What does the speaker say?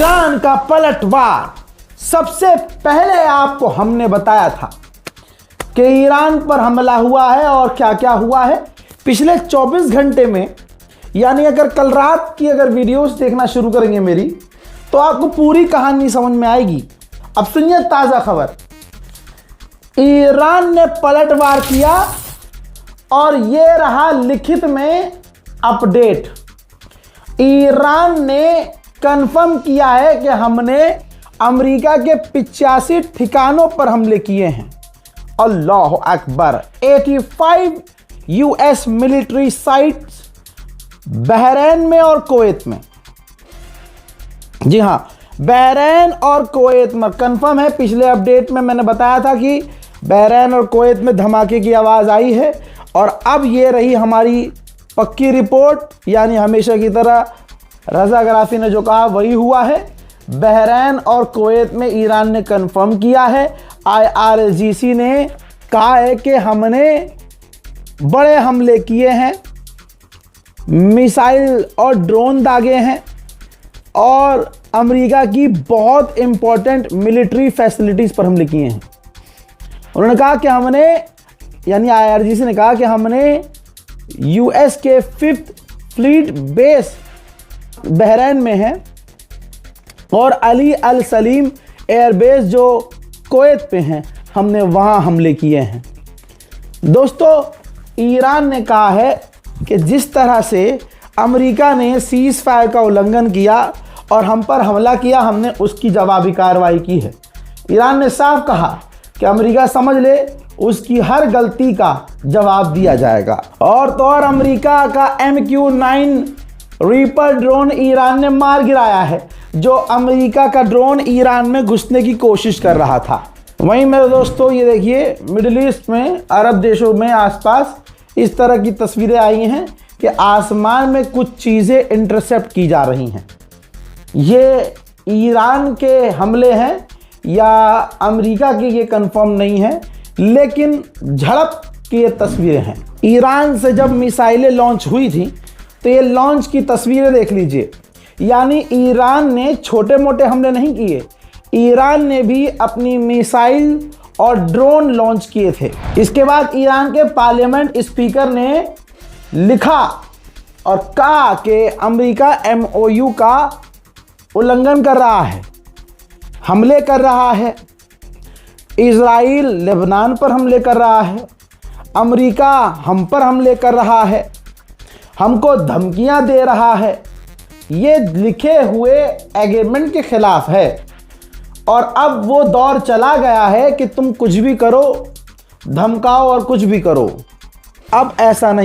Iran का पलटवार। सबसे पहले आपको हमने बताया था कि ईरान पर हमला हुआ है और क्या क्या हुआ है पिछले 24 घंटे में। यानी अगर कल रात की वीडियोस देखना शुरू करेंगे मेरी, तो आपको पूरी कहानी समझ में आएगी। अब सुनिए ताज़ा खबर। ईरान ने पलटवार किया और ये रहा लिखित में अपडेट। ईरान ने कंफर्म किया है कि हमने अमेरिका के 85 ठिकानों पर हमले किए हैं। अल्लाह अकबर। 85 यूएस मिलिट्री साइट्स बहरीन में और कुवैत में। जी हां, बहरीन और कुवैत में कंफर्म है। पिछले अपडेट में मैंने बताया था कि बहरीन और कुवैत में धमाके की आवाज़ आई है और अब ये रही हमारी पक्की रिपोर्ट। यानी हमेशा की तरह रज़ा गराफी ने जो कहा वही हुआ है। बहरीन और कुवैत में ईरान ने कंफर्म किया है। IRGC ने कहा है कि हमने बड़े हमले किए हैं, मिसाइल और ड्रोन दागे हैं और अमेरिका की बहुत इंपॉर्टेंट मिलिट्री फैसिलिटीज़ पर हमले किए हैं। उन्होंने कहा कि हमने, यानी IRGC ने कहा कि हमने US के 5th फ्लीट बेस बहरीन में है और अली अल सलीम एयरबेस जो कुवैत पे हैं, हमने वहाँ हमले किए हैं। दोस्तों, ईरान ने कहा है कि जिस तरह से अमेरिका ने सीज़ फायर का उल्लंघन किया और हम पर हमला किया, हमने उसकी जवाबी कार्रवाई की है। ईरान ने साफ कहा कि अमेरिका समझ ले, उसकी हर गलती का जवाब दिया जाएगा। और तो और अमेरिका का MQ-9 रीपर ड्रोन ईरान ने मार गिराया है, जो अमेरिका का ड्रोन ईरान में घुसने की कोशिश कर रहा था। वहीं मेरे दोस्तों, ये देखिए मिडिल ईस्ट में, अरब देशों में आसपास इस तरह की तस्वीरें आई हैं कि आसमान में कुछ चीज़ें इंटरसेप्ट की जा रही हैं। ये ईरान के हमले हैं या अमेरिका की, ये कंफर्म नहीं है, लेकिन झड़प की ये तस्वीरें हैं। ईरान से जब मिसाइलें लॉन्च हुई थी तो ये लॉन्च की तस्वीरें देख लीजिए। यानी ईरान ने छोटे मोटे हमले नहीं किए, ईरान ने भी अपनी मिसाइल और ड्रोन लॉन्च किए थे। इसके बाद ईरान के पार्लियामेंट स्पीकर ने लिखा और कहा कि अमेरिका MOU का उल्लंघन कर रहा है, हमले कर रहा है। इजराइल लेबनान पर हमले कर रहा है, अमेरिका हम पर हमले कर रहा है, हमको धमकियां दे रहा है। ये लिखे हुए एग्रीमेंट के खिलाफ है और अब वो दौर चला गया है कि तुम कुछ भी करो, धमकाओ और कुछ भी करो। अब ऐसा नहीं।